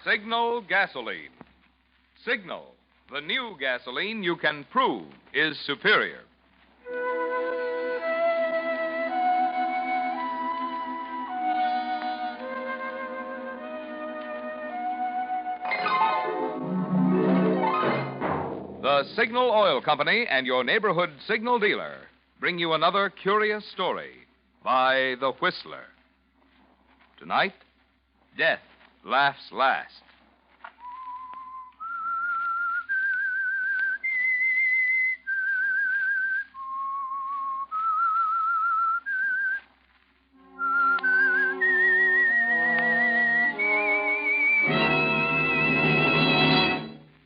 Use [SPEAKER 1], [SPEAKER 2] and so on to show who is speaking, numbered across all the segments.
[SPEAKER 1] Signal gasoline. Signal, the new gasoline you can prove is superior. The Signal Oil Company and your neighborhood signal dealer bring you another curious story by The Whistler. Tonight, Death Laughs Last.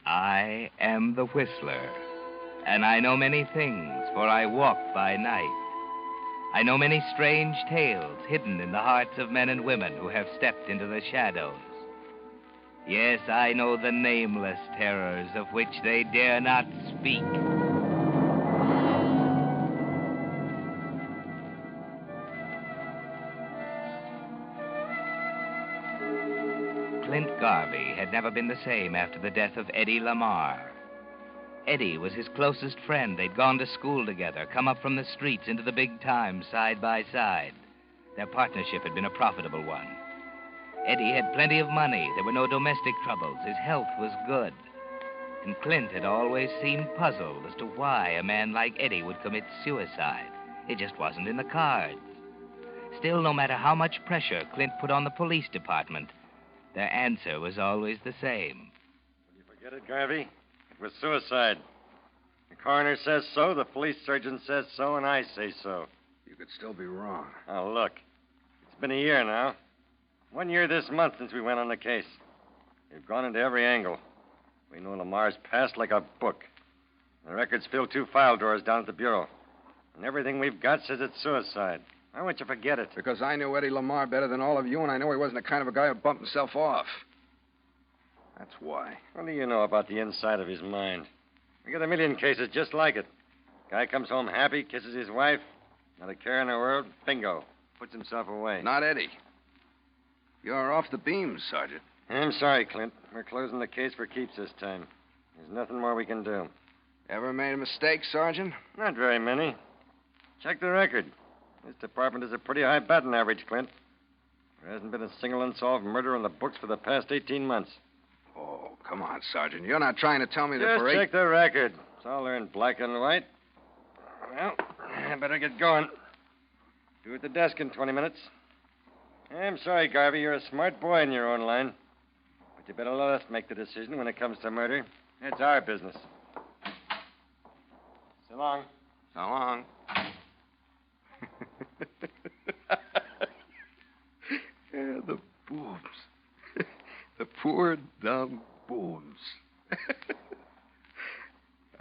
[SPEAKER 2] I am the Whistler, and I know many things, for I walk by night. I know many strange tales hidden in the hearts of men and women who have stepped into the shadows. Yes, I know the nameless terrors of which they dare not speak. Clint Garvey had never been the same after the death of Eddie Lamar. Eddie was his closest friend. They'd gone to school together, come up from the streets into the big time side by side. Their partnership had been a profitable one. Eddie had plenty of money. There were no domestic troubles. His health was good. And Clint had always seemed puzzled as to why a man like Eddie would commit suicide. It just wasn't in the cards. Still, no matter how much pressure Clint put on the police department, their answer was always the same.
[SPEAKER 3] Did you forget it, Garvey? It was suicide. The coroner says so, the police surgeon says so, and I say so.
[SPEAKER 4] You could still be wrong.
[SPEAKER 3] Oh, look. It's been a year now. 1 year this month since we went on the case. We've gone into every angle. We know Lamar's past like a book. The records fill 2 file drawers down at the bureau. And everything we've got says it's suicide. Why won't you forget it?
[SPEAKER 4] Because I knew Eddie Lamar better than all of you, and I know he wasn't the kind of a guy who'd bump himself off. That's why.
[SPEAKER 3] What do you know about the inside of his mind? We got a million cases just like it. Guy comes home happy, kisses his wife, not a care in the world, bingo, puts himself away.
[SPEAKER 4] Not Eddie. You're off the beam, Sergeant.
[SPEAKER 3] I'm sorry, Clint. We're closing the case for keeps this time. There's nothing more we can do.
[SPEAKER 4] Ever made a mistake, Sergeant?
[SPEAKER 3] Not very many. Check the record. This department is a pretty high batting average, Clint. There hasn't been a single unsolved murder in the books for the past 18 months.
[SPEAKER 4] Oh, come on, Sergeant. You're not trying to tell me that
[SPEAKER 3] Just
[SPEAKER 4] for
[SPEAKER 3] check the record. It's all there in black and white. Well, I better get going. Be at the desk in 20 minutes. I'm sorry, Garvey. You're a smart boy in your own line. But you better let us make the decision when it comes to murder. It's our business. So long.
[SPEAKER 4] So long. Yeah, the boobs. The poor, dumb boobs.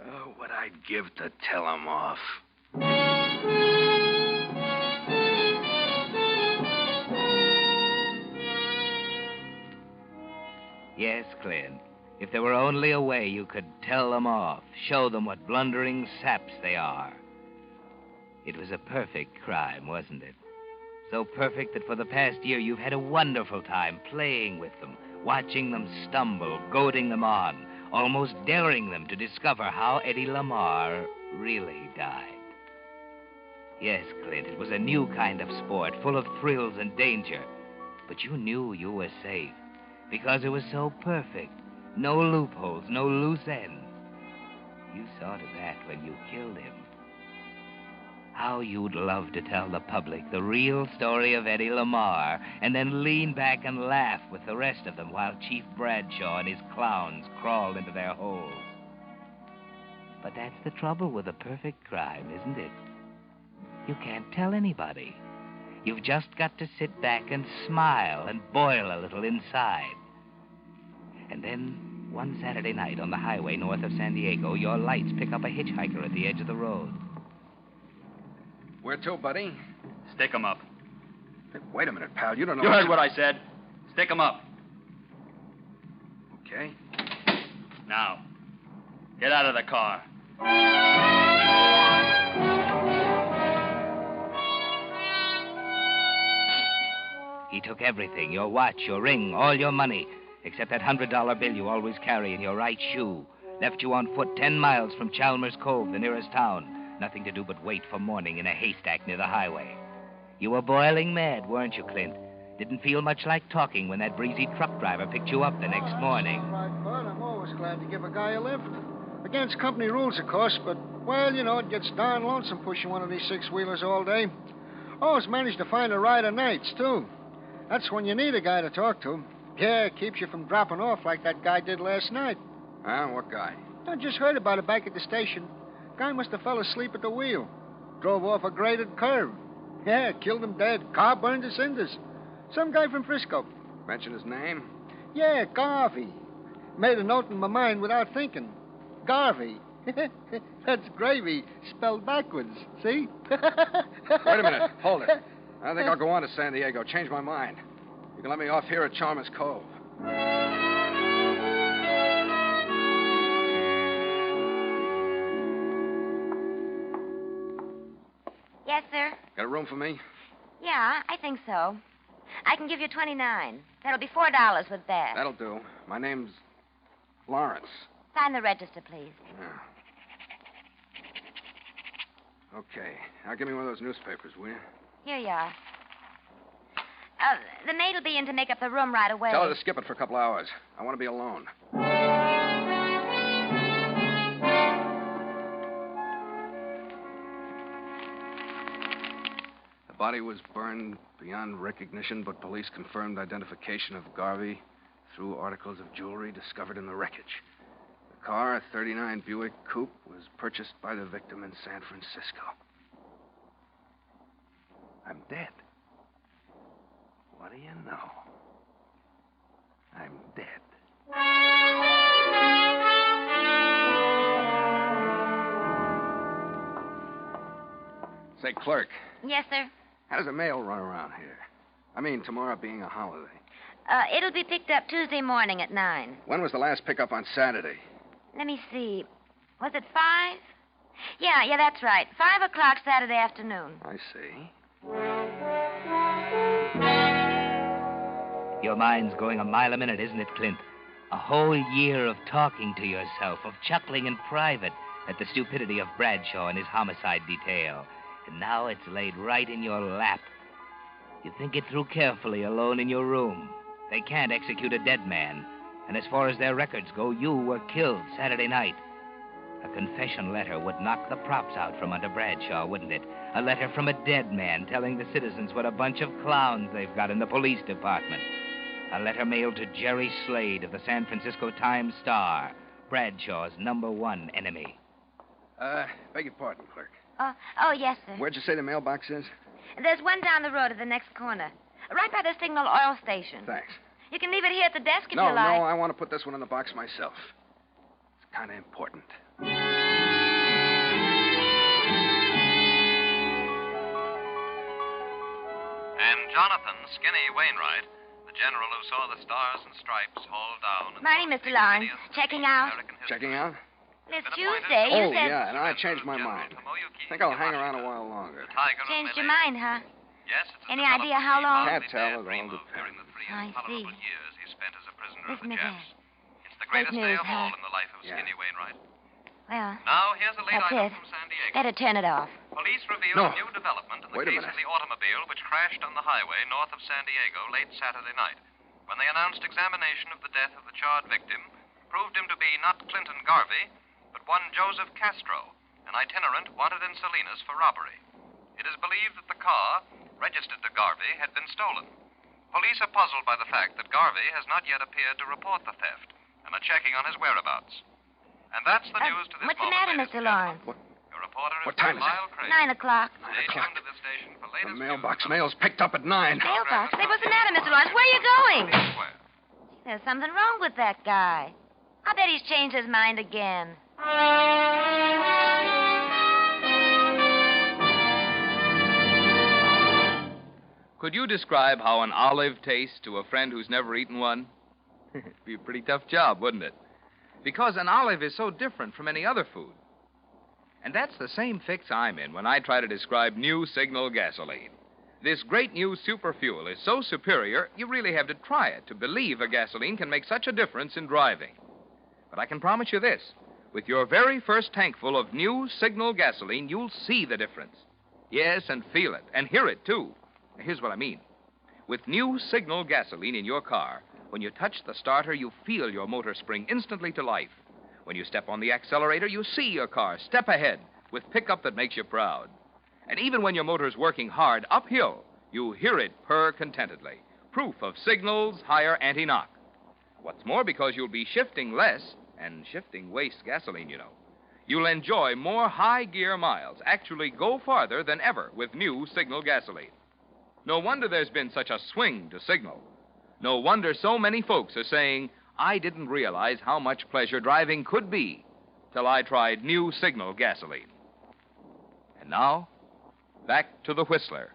[SPEAKER 4] Oh, what I'd give to tell them off.
[SPEAKER 2] Yes, Clint. If there were only a way you could tell them off, show them what blundering saps they are. It was a perfect crime, wasn't it? So perfect that for the past year you've had a wonderful time playing with them, watching them stumble, goading them on, almost daring them to discover how Eddie Lamar really died. Yes, Clint, it was a new kind of sport, full of thrills and danger. But you knew you were safe, because it was so perfect. No loopholes, no loose ends. You saw to that when you killed him. How you'd love to tell the public the real story of Eddie Lamar and then lean back and laugh with the rest of them while Chief Bradshaw and his clowns crawled into their holes. But that's the trouble with a perfect crime, isn't it? You can't tell anybody. You've just got to sit back and smile and boil a little inside. And then, one Saturday night on the highway north of San Diego, your lights pick up a hitchhiker at the edge of the road.
[SPEAKER 4] Where to, buddy?
[SPEAKER 5] Stick 'em up.
[SPEAKER 4] Hey, wait a minute, pal. You don't know...
[SPEAKER 5] You heard what I said. Stick 'em up.
[SPEAKER 4] Okay.
[SPEAKER 5] Now, get out of the car.
[SPEAKER 2] He took everything, your watch, your ring, all your money, except that $100 bill you always carry in your right shoe. Left you on foot 10 miles from Chalmers Cove, the nearest town. Nothing to do but wait for morning in a haystack near the highway. You were boiling mad, weren't you, Clint? Didn't feel much like talking when that breezy truck driver picked you up the next morning.
[SPEAKER 6] Right, Bud. I'm always glad to give a guy a lift. Against company rules, of course, but, well, you know, it gets darn lonesome pushing one of these six-wheelers all day. Always manage to find a ride of nights, too. That's when you need a guy to talk to. Yeah, it keeps you from dropping off like that guy did last night.
[SPEAKER 4] Huh? What guy?
[SPEAKER 6] I just heard about it back at the station. Guy must have fell asleep at the wheel. Drove off a graded curve. Yeah, killed him dead. Car burned to cinders. Some guy from Frisco.
[SPEAKER 4] Mention his name?
[SPEAKER 6] Yeah, Garvey. Made a note in my mind without thinking. Garvey. That's gravy spelled backwards. See?
[SPEAKER 4] Wait a minute. Hold it. I think I'll go on to San Diego. Change my mind. You can let me off here at Chalmers Cove.
[SPEAKER 7] Yes, sir.
[SPEAKER 4] Got a room for me?
[SPEAKER 7] Yeah, I think so. I can give you 29. That'll be $4 with that.
[SPEAKER 4] That'll do. My name's Lawrence.
[SPEAKER 7] Sign the register, please.
[SPEAKER 4] Yeah. Okay. Now give me one of those newspapers, will you?
[SPEAKER 7] Here you are. The maid will be in to make up the room right away.
[SPEAKER 4] Tell her to skip it for a couple hours. I want to be alone. The body was burned beyond recognition, but police confirmed identification of Garvey through articles of jewelry discovered in the wreckage. The car, a 39 Buick Coupe, was purchased by the victim in San Francisco. I'm dead. What do you know? I'm dead. Say, clerk,
[SPEAKER 7] Yes, sir.
[SPEAKER 4] how does the mail run around here? I mean, tomorrow being a holiday.
[SPEAKER 7] It'll be picked up Tuesday morning at 9.
[SPEAKER 4] When was the last pickup on Saturday?
[SPEAKER 7] Let me see. Was it 5? Yeah, that's right. 5 o'clock Saturday afternoon.
[SPEAKER 4] I see.
[SPEAKER 2] Your mind's going a mile a minute, isn't it, Clint? A whole year of talking to yourself, of chuckling in private at the stupidity of Bradshaw and his homicide detail. And now it's laid right in your lap. You think it through carefully alone in your room. They can't execute a dead man. And as far as their records go, you were killed Saturday night. A confession letter would knock the props out from under Bradshaw, wouldn't it? A letter from a dead man telling the citizens what a bunch of clowns they've got in the police department. A letter mailed to Jerry Slade of the San Francisco Times-Star, Bradshaw's #1 enemy.
[SPEAKER 4] Beg your pardon, clerk.
[SPEAKER 7] Oh, yes, sir.
[SPEAKER 4] Where'd you say the mailbox is?
[SPEAKER 7] There's one down the road at the next corner. Right by the Signal Oil Station.
[SPEAKER 4] Thanks.
[SPEAKER 7] You can leave it here at the desk if
[SPEAKER 4] No,
[SPEAKER 7] you like.
[SPEAKER 4] I want to put this one in the box myself. It's kind of important.
[SPEAKER 8] And Jonathan Skinny Wainwright, the general who saw the stars and stripes hauled down.
[SPEAKER 7] Morning, Mr. Lawrence. Checking out?
[SPEAKER 4] Checking out?
[SPEAKER 7] It's Tuesday. You
[SPEAKER 4] Oh,
[SPEAKER 7] said...
[SPEAKER 4] yeah, and I changed my mind. Think I'll hang around a while longer.
[SPEAKER 7] Changed your mind, huh?
[SPEAKER 8] Yes, it's
[SPEAKER 7] Any idea how long?
[SPEAKER 4] Can't tell. It all
[SPEAKER 8] During
[SPEAKER 4] depends.
[SPEAKER 8] the 3
[SPEAKER 7] I see.
[SPEAKER 8] intolerable years he spent as a prisoner of
[SPEAKER 7] Isn't
[SPEAKER 8] the
[SPEAKER 7] it
[SPEAKER 8] Japs. It's the
[SPEAKER 7] Great
[SPEAKER 8] greatest day
[SPEAKER 7] news,
[SPEAKER 8] of all
[SPEAKER 7] huh?
[SPEAKER 8] in the life of
[SPEAKER 4] Yeah.
[SPEAKER 8] Skinny Wainwright.
[SPEAKER 7] Well,
[SPEAKER 8] Now, here's a late
[SPEAKER 7] that's
[SPEAKER 8] item
[SPEAKER 7] it.
[SPEAKER 8] from San Diego.
[SPEAKER 7] Better turn it off.
[SPEAKER 8] Police reveal
[SPEAKER 4] No.
[SPEAKER 8] a new development in the
[SPEAKER 4] Wait a
[SPEAKER 8] case
[SPEAKER 4] minute.
[SPEAKER 8] of the automobile which crashed on the highway north of San Diego late Saturday night, when they announced examination of the death of the charred victim proved him to be not Clinton Garvey, but one Joseph Castro, an itinerant wanted in Salinas for robbery. It is believed that the car, registered to Garvey, had been stolen. Police are puzzled by the fact that Garvey has not yet appeared to report the theft and are checking on his whereabouts. And that's the news to this
[SPEAKER 7] What's the
[SPEAKER 8] moment,
[SPEAKER 7] matter,
[SPEAKER 8] ladies
[SPEAKER 7] Mr.
[SPEAKER 8] and gentlemen.
[SPEAKER 7] Lawrence?
[SPEAKER 8] Your reporter is
[SPEAKER 4] What time is it?
[SPEAKER 8] Lyle Craig.
[SPEAKER 7] 9 o'clock.
[SPEAKER 8] Stay tuned to this station for
[SPEAKER 4] The
[SPEAKER 8] latest
[SPEAKER 4] mailbox
[SPEAKER 8] news.
[SPEAKER 4] mail's picked up at 9.
[SPEAKER 7] Mailbox? Say, what's the matter, Mr. Lawrence? Where are you going?
[SPEAKER 8] Police square.
[SPEAKER 7] There's something wrong with that guy. I bet he's changed his mind again.
[SPEAKER 1] Could you describe how an olive tastes to a friend who's never eaten one? It'd be a pretty tough job, wouldn't it? Because an olive is so different from any other food. And that's the same fix I'm in when I try to describe new Signal gasoline. This great new super fuel is so superior, you really have to try it to believe a gasoline can make such a difference in driving. But I can promise you this. With your very first tankful of new Signal gasoline, you'll see the difference. Yes, and feel it, and hear it, too. Here's what I mean. With new Signal gasoline in your car, when you touch the starter, you feel your motor spring instantly to life. When you step on the accelerator, you see your car step ahead with pickup that makes you proud. And even when your motor's working hard uphill, you hear it purr contentedly. Proof of Signal's higher anti-knock. What's more, because you'll be shifting less, and shifting wastes gasoline, you know, you'll enjoy more high-gear miles, actually go farther than ever with new Signal gasoline. No wonder there's been such a swing to Signal. No wonder so many folks are saying, I didn't realize how much pleasure driving could be till I tried new Signal gasoline. And now, back to the Whistler.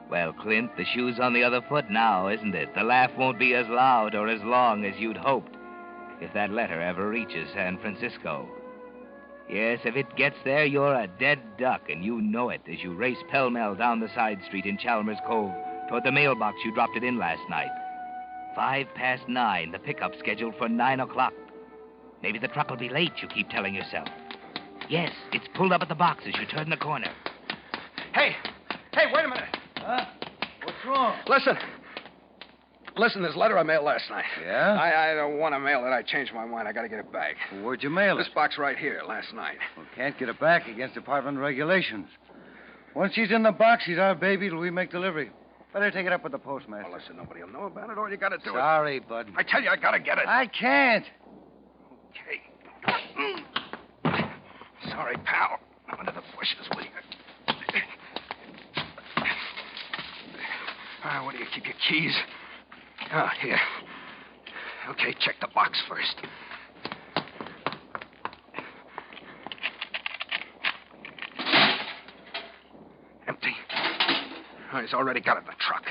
[SPEAKER 2] Well, Clint, the shoe's on the other foot now, isn't it? The laugh won't be as loud or as long as you'd hoped if that letter ever reaches San Francisco. Yes, if it gets there, you're a dead duck, and you know it as you race pell-mell down the side street in Chalmers Cove toward the mailbox you dropped it in last night. 9:05, the pickup's scheduled for 9 o'clock. Maybe the truck will be late, you keep telling yourself. Yes, it's pulled up at the box as you turn the corner.
[SPEAKER 4] Hey, wait a minute.
[SPEAKER 3] Huh? What's wrong?
[SPEAKER 4] Listen, this letter I mailed last night.
[SPEAKER 3] Yeah?
[SPEAKER 4] I don't want to mail it. I changed my mind. I got to get it back.
[SPEAKER 3] Well, where'd you mail it?
[SPEAKER 4] This box right here, last night.
[SPEAKER 3] Well, can't get it back against department regulations. Once she's in the box, she's our baby till we make delivery. Better take it up with the postmaster.
[SPEAKER 4] Well, listen, nobody will know about it. All you got to do is...
[SPEAKER 3] Sorry, bud.
[SPEAKER 4] I tell you, I got to get it.
[SPEAKER 3] I can't.
[SPEAKER 4] Okay. Sorry, pal. I'm under the bushes, will you? Where do you keep your keys? Oh, here. Okay, check the box first. Empty. Oh, he's already got it in the truck.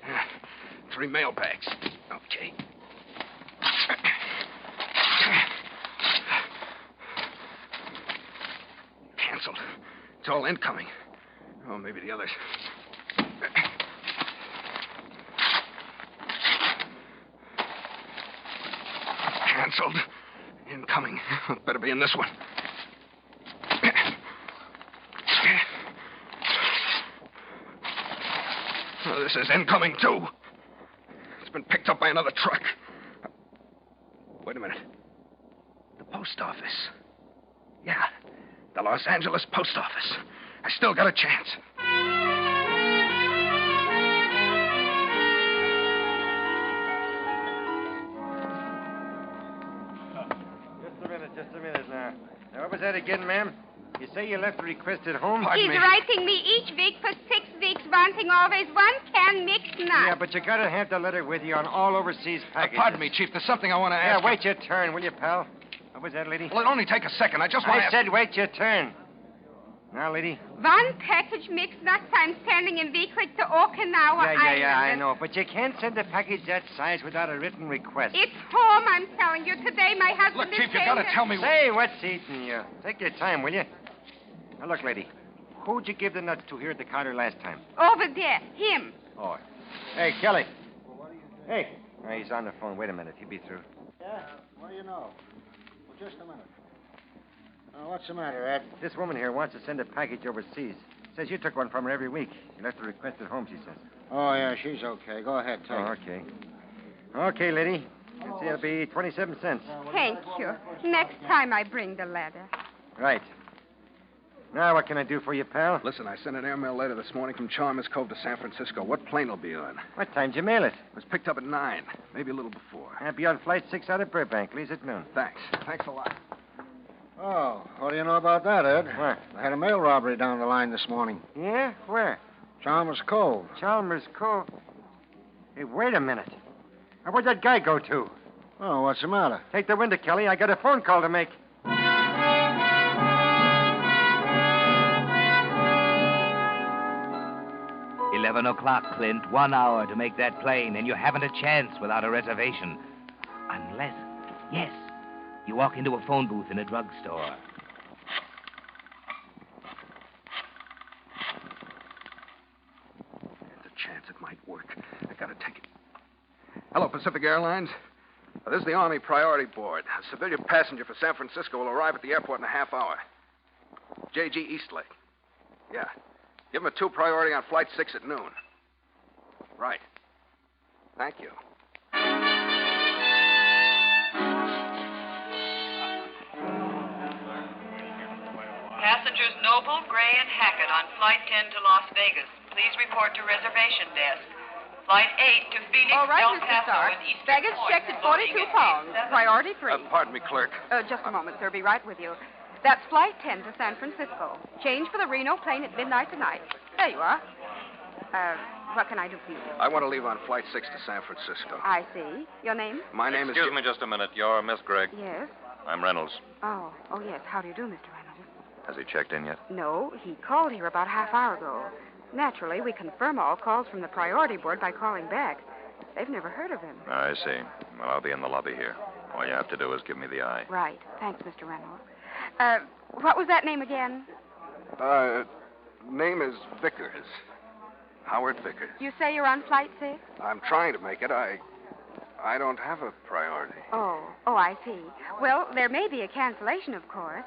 [SPEAKER 4] Yeah, 3 mail bags. Okay. Canceled. It's all incoming. Oh, maybe the others. Canceled. Incoming. Better be in this one. Oh, this is incoming, too. It's been picked up by another truck. Wait a minute. The post office. Yeah, the Los Angeles post office. I still got a chance.
[SPEAKER 3] Just a minute now. Now, what was that again, ma'am? You say you left a request at home?
[SPEAKER 4] Pardon
[SPEAKER 9] He's
[SPEAKER 4] me.
[SPEAKER 9] writing me each week for 6 weeks, wanting always 1 can mixed nuts.
[SPEAKER 3] Yeah, but you gotta have the letter with you on all overseas packages.
[SPEAKER 4] Pardon me, Chief. There's something I want to ask.
[SPEAKER 3] Yeah, wait your turn, will you, pal? What was that, lady?
[SPEAKER 4] Well, it'll only take a second. I just want
[SPEAKER 3] I
[SPEAKER 4] to...
[SPEAKER 3] said wait your turn. Now, lady.
[SPEAKER 9] 1 package mixed nuts I'm sending in weekly to Okinawa Island.
[SPEAKER 3] Yeah, I know. But you can't send a package that size without a written request.
[SPEAKER 9] It's home, I'm telling you. Today my husband
[SPEAKER 4] Look,
[SPEAKER 9] is
[SPEAKER 4] Chief, you
[SPEAKER 9] saying
[SPEAKER 4] got to
[SPEAKER 9] that-
[SPEAKER 4] tell me...
[SPEAKER 3] Say, what's eating you? Take your time, will you? Now, look, lady. Who'd you give the nuts to here at the counter last time?
[SPEAKER 9] Over there, him.
[SPEAKER 3] Oh. Hey, Kelly. Hey. Oh, he's on the phone. Wait a minute. He'll be through.
[SPEAKER 6] Yeah? What do you know? Well, just a minute. What's the matter, Ed?
[SPEAKER 3] This woman here wants to send a package overseas. Says you took one from her every week. You left a request at home, she says.
[SPEAKER 6] Oh, yeah, she's okay. Go ahead, take it.
[SPEAKER 3] Okay. Okay, lady. Let's see, it'll be 27 cents.
[SPEAKER 9] Thank you. Next time I bring the letter.
[SPEAKER 3] Right. Now, what can I do for you, pal?
[SPEAKER 4] Listen, I sent an airmail letter this morning from Chalmers Cove to San Francisco. What plane will be on?
[SPEAKER 3] What time did you mail it?
[SPEAKER 4] It was picked up at 9, maybe a little before.
[SPEAKER 3] I'll be on flight 6 out of Burbank. Leaves at noon.
[SPEAKER 4] Thanks. Thanks a lot.
[SPEAKER 6] Oh, what do you know about that, Ed?
[SPEAKER 3] What?
[SPEAKER 6] I had a mail robbery down the line this morning.
[SPEAKER 3] Yeah? Where?
[SPEAKER 6] Chalmers Cove.
[SPEAKER 3] Chalmers Cove. Hey, wait a minute. Where'd that guy go to?
[SPEAKER 6] Oh, what's the matter?
[SPEAKER 3] Take the window, Kelly. I got a phone call to make.
[SPEAKER 2] 11 o'clock, Clint. 1 hour to make that plane, and you haven't a chance without a reservation. Unless, yes, you walk into a phone booth in a drugstore.
[SPEAKER 4] There's a chance it might work. I gotta take it. Hello, Pacific Airlines. This is the Army Priority Board. A civilian passenger for San Francisco will arrive at the airport in a half hour. J.G. Eastlake. Yeah. Give him a 2 priority on Flight 6 at noon. Right. Thank you.
[SPEAKER 10] Passengers Noble, Gray, and Hackett on Flight 10 to Las Vegas. Please report to reservation desk. Flight 8 to Phoenix,
[SPEAKER 9] All right,
[SPEAKER 10] El
[SPEAKER 9] Mr.
[SPEAKER 10] Paso,
[SPEAKER 9] Stark.
[SPEAKER 10] and Eastern
[SPEAKER 9] Baggage
[SPEAKER 10] Point.
[SPEAKER 9] checked at 42 pounds. Priority 3.
[SPEAKER 4] Pardon me, clerk.
[SPEAKER 9] Just a moment, sir. Be right with you. That's Flight 10 to San Francisco. Change for the Reno plane at midnight tonight. There you are. What can I do for you?
[SPEAKER 4] I want to leave on Flight 6 to San Francisco.
[SPEAKER 9] I see. Your name?
[SPEAKER 4] My name
[SPEAKER 8] Excuse
[SPEAKER 4] is...
[SPEAKER 8] me just a minute. You're Miss Gregg.
[SPEAKER 9] Yes.
[SPEAKER 8] I'm Reynolds.
[SPEAKER 9] Oh, yes. How do you do, Mr. Reynolds?
[SPEAKER 8] Has he checked in yet?
[SPEAKER 9] No, he called here about half hour ago. Naturally, we confirm all calls from the priority board by calling back. They've never heard of him.
[SPEAKER 8] I see. Well, I'll be in the lobby here. All you have to do is give me the eye.
[SPEAKER 9] Right. Thanks, Mr. Reynolds. What was that name again?
[SPEAKER 4] Name is Vickers. Howard Vickers.
[SPEAKER 9] You say you're on Flight 6?
[SPEAKER 4] I'm trying to make it. I don't have a priority.
[SPEAKER 9] Oh, I see. Well, there may be a cancellation, of course.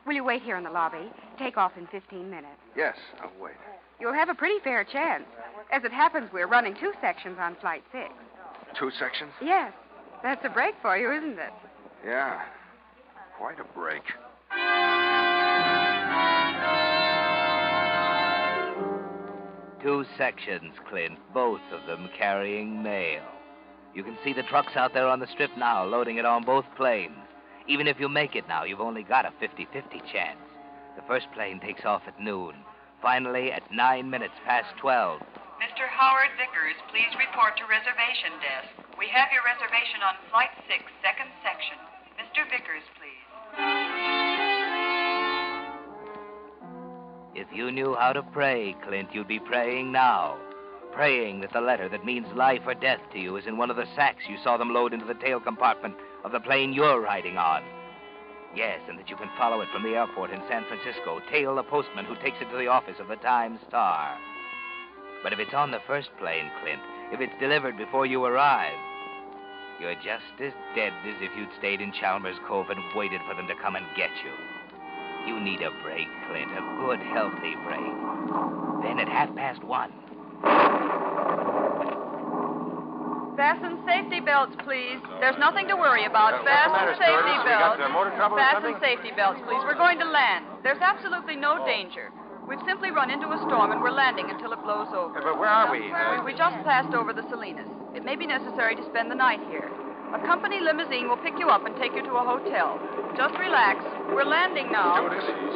[SPEAKER 9] Will you wait here in the lobby? Take off in 15 minutes.
[SPEAKER 4] Yes, I'll wait.
[SPEAKER 9] You'll have a pretty fair chance. As it happens, we're running 2 sections on Flight 6.
[SPEAKER 4] 2 sections?
[SPEAKER 9] Yes. That's a break for you, isn't it?
[SPEAKER 4] Yeah. Quite a break.
[SPEAKER 2] 2 sections, Clint, both of them carrying mail. You can see the trucks out there on the strip now, loading it on both planes. Even if you make it now, you've only got a 50-50 chance. The first plane takes off at noon. Finally, at 9 minutes past 12.
[SPEAKER 10] Mr. Howard Vickers, please report to reservation desk. We have your reservation on Flight 6, second section. Mr. Vickers, please.
[SPEAKER 2] If you knew how to pray, Clint, you'd be praying now. Praying that the letter that means life or death to you is in one of the sacks you saw them load into the tail compartment of the plane you're riding on. Yes, and that you can follow it from the airport in San Francisco, tail the postman who takes it to the office of the Times-Star. But if it's on the first plane, Clint, if it's delivered before you arrive, you're just as dead as if you'd stayed in Chalmers Cove and waited for them to come and get you. You need a break, Clint, a good, healthy break. Then at 1:30.
[SPEAKER 11] Fasten safety belts, please. There's nothing to worry about. Fasten safety belts. Fasten safety belts, please. We're going to land. There's absolutely no danger. We've simply run into a storm, and we're landing until it blows over.
[SPEAKER 3] But where are we?
[SPEAKER 11] We just passed over the Salinas. It may be necessary to spend the night here. A company limousine will pick you up and take you to a hotel. Just relax. We're landing now.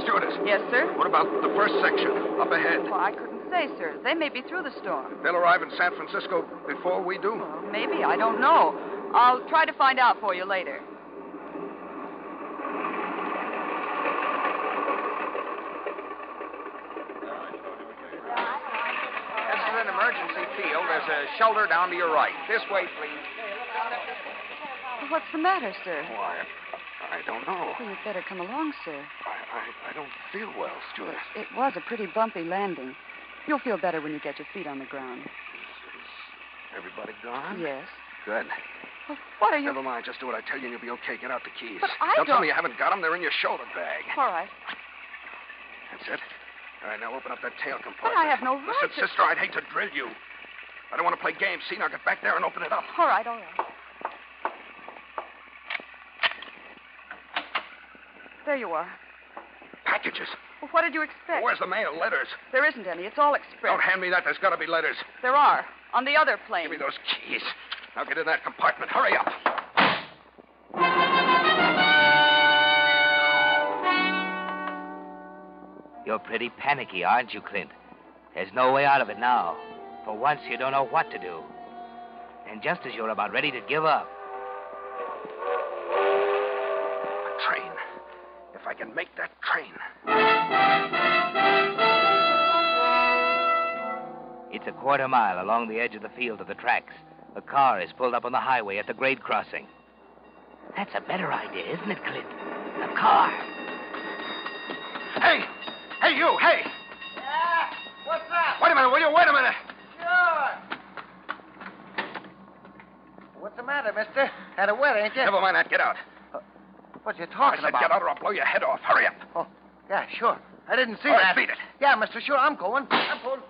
[SPEAKER 4] Stewardess.
[SPEAKER 11] Yes, sir?
[SPEAKER 4] What about the first section, up ahead?
[SPEAKER 11] Well, I couldn't say, sir. They may be through the storm.
[SPEAKER 4] They'll arrive in San Francisco before we do.
[SPEAKER 11] Well, maybe. I don't know. I'll try to find out for you later.
[SPEAKER 4] This is an emergency field. There's a shelter down to your right. This way, please.
[SPEAKER 11] What's the matter, sir?
[SPEAKER 4] Why, I don't know.
[SPEAKER 11] Well, you'd better come along, sir.
[SPEAKER 4] I don't feel well, stewardess.
[SPEAKER 11] It was a pretty bumpy landing. You'll feel better when you get your feet on the ground.
[SPEAKER 4] Is everybody gone?
[SPEAKER 11] Yes.
[SPEAKER 4] Good.
[SPEAKER 11] Well, what are you...
[SPEAKER 4] Never mind. Just do what I tell you and you'll be okay. Get out the keys.
[SPEAKER 11] But I
[SPEAKER 4] Don't tell
[SPEAKER 11] don't-
[SPEAKER 4] me you haven't got them. They're in your shoulder bag.
[SPEAKER 11] All right.
[SPEAKER 4] That's it. All right, now open up that tail compartment.
[SPEAKER 11] But I have no right
[SPEAKER 4] Listen,
[SPEAKER 11] to...
[SPEAKER 4] sister, I'd hate to drill you. I don't want to play games. See, now get back there and open it up.
[SPEAKER 11] All right, all right. There you are.
[SPEAKER 4] Packages.
[SPEAKER 11] Well, what did you expect?
[SPEAKER 4] Where's the mail? Letters.
[SPEAKER 11] There isn't any. It's all express.
[SPEAKER 4] Don't hand me that. There's got to be letters.
[SPEAKER 11] There are. On the other plane.
[SPEAKER 4] Give me those keys. Now get in that compartment. Hurry up.
[SPEAKER 2] You're pretty panicky, aren't you, Clint? There's no way out of it now. For once, you don't know what to do. And just as you're about ready to give up.
[SPEAKER 4] A train. If I can make that train.
[SPEAKER 2] It's a quarter mile along the edge of the field to the tracks. A car is pulled up on the highway at the grade crossing. That's a better idea, isn't it, Clint? A car.
[SPEAKER 4] Hey! Hey, you! Hey!
[SPEAKER 6] Yeah? What's up?
[SPEAKER 4] Wait a minute, will you? Wait a minute!
[SPEAKER 6] Sure. What's the matter, mister? Had a wet, ain't you?
[SPEAKER 4] Never mind that. Get out.
[SPEAKER 6] What you talking
[SPEAKER 4] I said
[SPEAKER 6] about?
[SPEAKER 4] get out or I'll blow your head off. Hurry up.
[SPEAKER 6] Oh, yeah, sure. I didn't see
[SPEAKER 4] All right,
[SPEAKER 6] that.
[SPEAKER 4] beat it.
[SPEAKER 6] Yeah, mister, sure, I'm going. I'm pulling.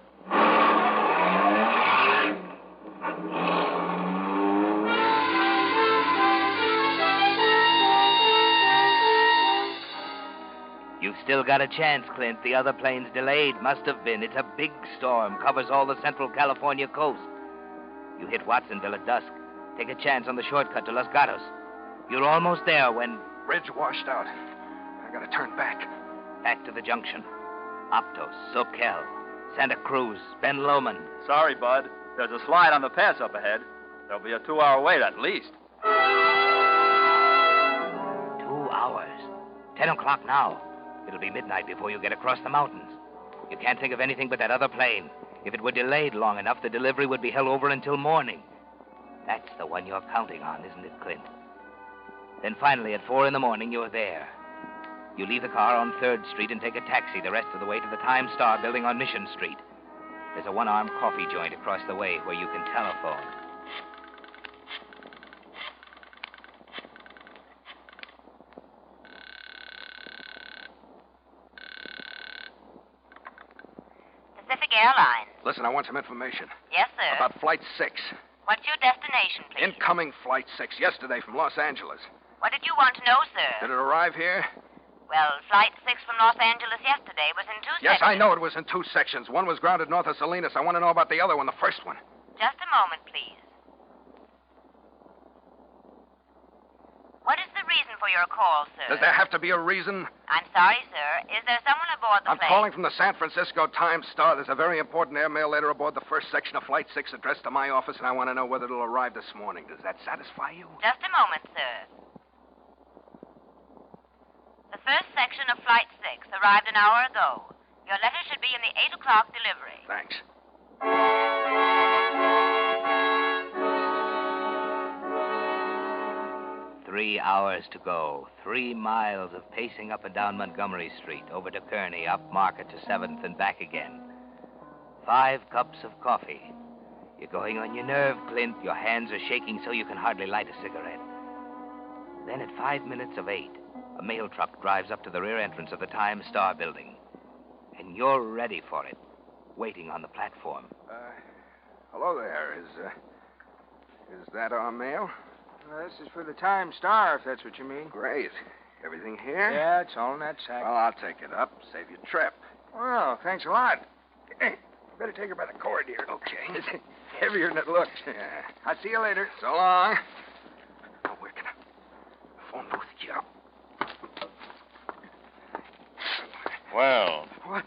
[SPEAKER 2] You've still got a chance, Clint. The other plane's delayed. Must have been. It's a big storm. Covers all the central California coast. You hit Watsonville at dusk. Take a chance on the shortcut to Los Gatos. You're almost there when...
[SPEAKER 4] Bridge washed out. I gotta turn back.
[SPEAKER 2] Back to the junction. Aptos, Soquel, Santa Cruz, Ben Lomond.
[SPEAKER 5] Sorry, Bud. There's a slide on the pass up ahead. There'll be a 2-hour wait at least.
[SPEAKER 2] 2 hours. 10 o'clock now. It'll be midnight before you get across the mountains. You can't think of anything but that other plane. If it were delayed long enough, the delivery would be held over until morning. That's the one you're counting on, isn't it, Clint? Then finally, at 4 a.m, you're there. You leave the car on 3rd Street and take a taxi the rest of the way to the Time Star building on Mission Street. There's a one-armed coffee joint across the way where you can telephone.
[SPEAKER 7] Pacific Airlines.
[SPEAKER 4] Listen, I want some information.
[SPEAKER 7] Yes, sir.
[SPEAKER 4] About Flight 6.
[SPEAKER 7] What's your destination, please?
[SPEAKER 4] Incoming Flight 6 yesterday from Los Angeles.
[SPEAKER 7] What did you want to know, sir?
[SPEAKER 4] Did it arrive here?
[SPEAKER 7] Well, Flight 6 from Los Angeles yesterday was in 2
[SPEAKER 4] Yes,
[SPEAKER 7] sections.
[SPEAKER 4] I know it was in 2 sections. One was grounded north of Salinas. I want to know about the other one, the first one.
[SPEAKER 7] Just a moment, please. What is the reason for your call, sir?
[SPEAKER 4] Does there have to be a reason?
[SPEAKER 7] I'm sorry, sir. Is there someone aboard the
[SPEAKER 4] I'm
[SPEAKER 7] plane?
[SPEAKER 4] calling from the San Francisco Times Star. There's a very important airmail letter aboard the first section of Flight 6 addressed to my office, and I want to know whether it'll arrive this morning. Does that satisfy you?
[SPEAKER 7] Just a moment, sir. The first section of Flight 6 arrived an hour ago. Your letter should be in the 8 o'clock delivery.
[SPEAKER 4] Thanks.
[SPEAKER 2] 3 hours to go. 3 miles of pacing up and down Montgomery Street, over to Kearney, up Market to 7th, and back again. 5 cups of coffee. You're going on your nerve, Clint. Your hands are shaking so you can hardly light a cigarette. Then at 5 minutes of 8, a mail truck drives up to the rear entrance of the Time Star building. And you're ready for it, waiting on the platform.
[SPEAKER 4] Hello there. Is that our mail?
[SPEAKER 6] This is for the Time Star, if that's what you mean.
[SPEAKER 4] Great. Everything here?
[SPEAKER 6] Yeah, it's all in that sack.
[SPEAKER 4] Well, I'll take it up. Save you trip.
[SPEAKER 6] Well, thanks a lot.
[SPEAKER 4] Hey, better take her by the cord here. Okay. It's heavier than it looks. Yeah.
[SPEAKER 6] I'll see you later.
[SPEAKER 4] So long. Oh, where can I... Phone booth. Yeah.
[SPEAKER 8] Well,
[SPEAKER 4] What?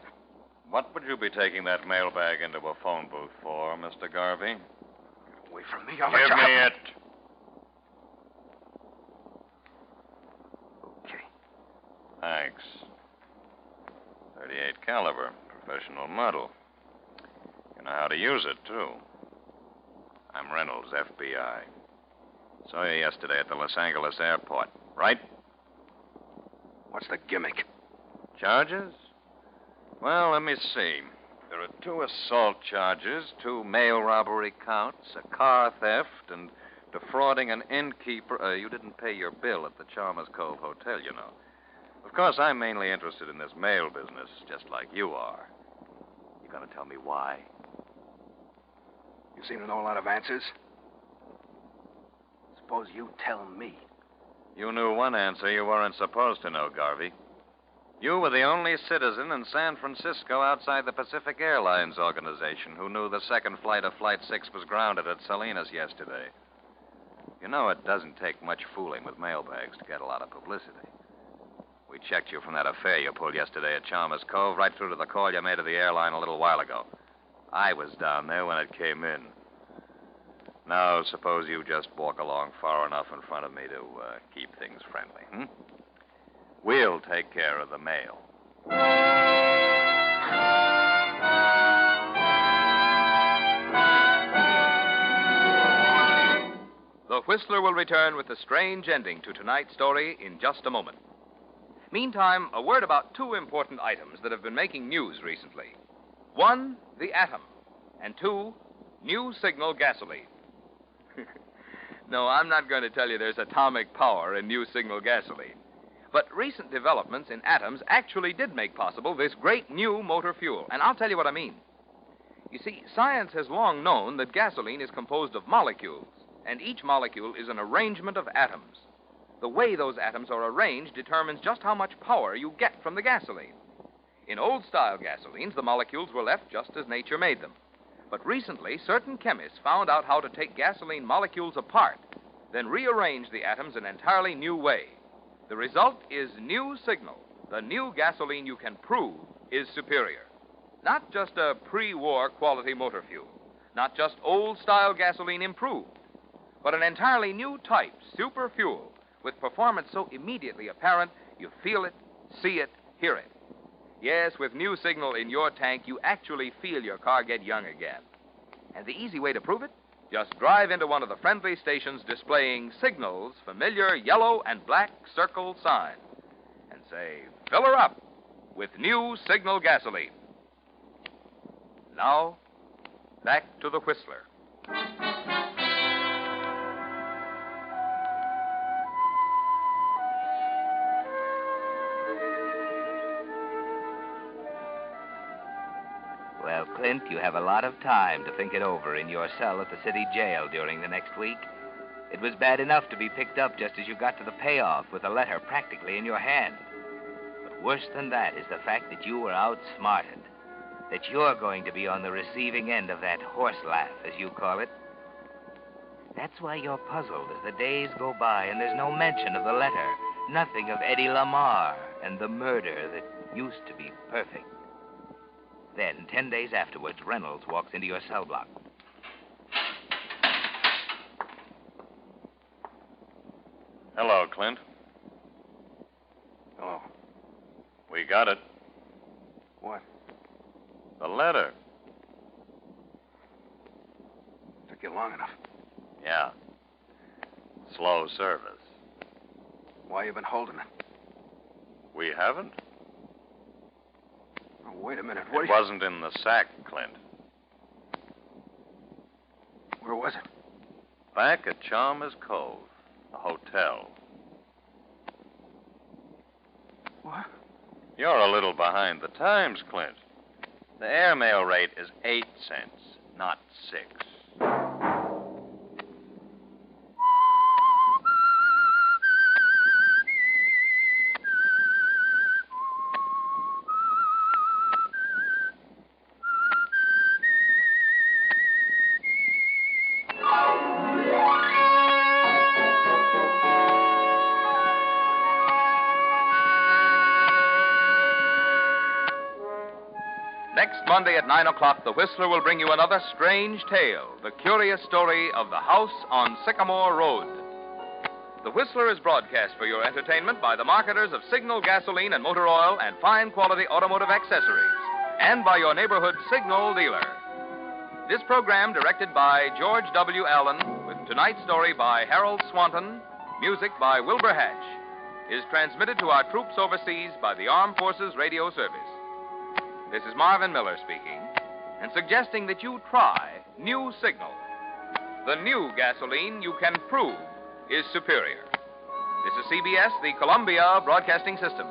[SPEAKER 8] what would you be taking that mailbag into a phone booth for, Mr. Garvey?
[SPEAKER 4] Away from me. I'll
[SPEAKER 8] Give
[SPEAKER 4] let you
[SPEAKER 8] me
[SPEAKER 4] have
[SPEAKER 8] it.
[SPEAKER 4] Okay.
[SPEAKER 8] Thanks. 38 caliber, professional model. You know how to use it, too. I'm Reynolds, FBI. Saw you yesterday at the Los Angeles airport, right?
[SPEAKER 4] What's the gimmick?
[SPEAKER 8] Charges? Well, let me see. There are 2 assault charges, 2 mail robbery counts, a car theft, and defrauding an innkeeper. You didn't pay your bill at the Chalmers Cove Hotel, you know. Of course, I'm mainly interested in this mail business, just like you are. You gonna tell me why?
[SPEAKER 4] You seem to know a lot of answers. Suppose you tell me.
[SPEAKER 8] You knew one answer you weren't supposed to know, Garvey. You were the only citizen in San Francisco outside the Pacific Airlines organization who knew the second flight of Flight 6 was grounded at Salinas yesterday. You know, it doesn't take much fooling with mailbags to get a lot of publicity. We checked you from that affair you pulled yesterday at Chalmers Cove right through to the call you made to the airline a little while ago. I was down there when it came in. Now, suppose you just walk along far enough in front of me to keep things friendly, We'll take care of the mail.
[SPEAKER 1] The Whistler will return with the strange ending to tonight's story in just a moment. Meantime, a word about two important items that have been making news recently. One, the atom, and two, new signal gasoline. No, I'm not going to tell you there's atomic power in new signal gasoline. But recent developments in atoms actually did make possible this great new motor fuel, and I'll tell you what I mean. You see, science has long known that gasoline is composed of molecules, and each molecule is an arrangement of atoms. The way those atoms are arranged determines just how much power you get from the gasoline. In old-style gasolines, the molecules were left just as nature made them. But recently, certain chemists found out how to take gasoline molecules apart, then rearrange the atoms in an entirely new way. The result is new signal. The new gasoline you can prove is superior. Not just a pre-war quality motor fuel, not just old-style gasoline improved, but an entirely new type, super fuel, with performance so immediately apparent you feel it, see it, hear it. Yes, with new signal in your tank, you actually feel your car get young again. And the easy way to prove it? Just drive into one of the friendly stations displaying Signal's familiar yellow and black circle sign and say, fill her up with new Signal gasoline. Now, back to the Whistler.
[SPEAKER 2] Well, Clint, you have a lot of time to think it over in your cell at the city jail during the next week. It was bad enough to be picked up just as you got to the payoff with a letter practically in your hand. But worse than that is the fact that you were outsmarted. That you're going to be on the receiving end of that horse laugh, as you call it. That's why you're puzzled as the days go by and there's no mention of the letter. Nothing of Eddie Lamar and the murder that used to be perfect. Then, 10 days afterwards, Reynolds walks into your cell block.
[SPEAKER 8] Hello, Clint.
[SPEAKER 4] Oh,
[SPEAKER 8] We got it.
[SPEAKER 4] what?
[SPEAKER 8] The letter.
[SPEAKER 4] Took you long enough.
[SPEAKER 8] Yeah. Slow service.
[SPEAKER 4] Why you been holding it?
[SPEAKER 8] We haven't?
[SPEAKER 4] Oh, wait a minute.
[SPEAKER 8] It wasn't in the sack, Clint.
[SPEAKER 4] Where was it?
[SPEAKER 8] Back at Chalmers Cove, the hotel.
[SPEAKER 4] What?
[SPEAKER 8] You're a little behind the times, Clint. The airmail rate is 8 cents, not 6.
[SPEAKER 1] Next Monday at 9 o'clock, the Whistler will bring you another strange tale, the curious story of the house on Sycamore Road. The Whistler is broadcast for your entertainment by the marketers of Signal gasoline and motor oil and fine quality automotive accessories, and by your neighborhood Signal dealer. This program, directed by George W. Allen, with tonight's story by Harold Swanton, music by Wilbur Hatch, is transmitted to our troops overseas by the Armed Forces Radio Service. This is Marvin Miller speaking, and suggesting that you try New Signal. The new gasoline you can prove is superior. This is CBS, the Columbia Broadcasting System.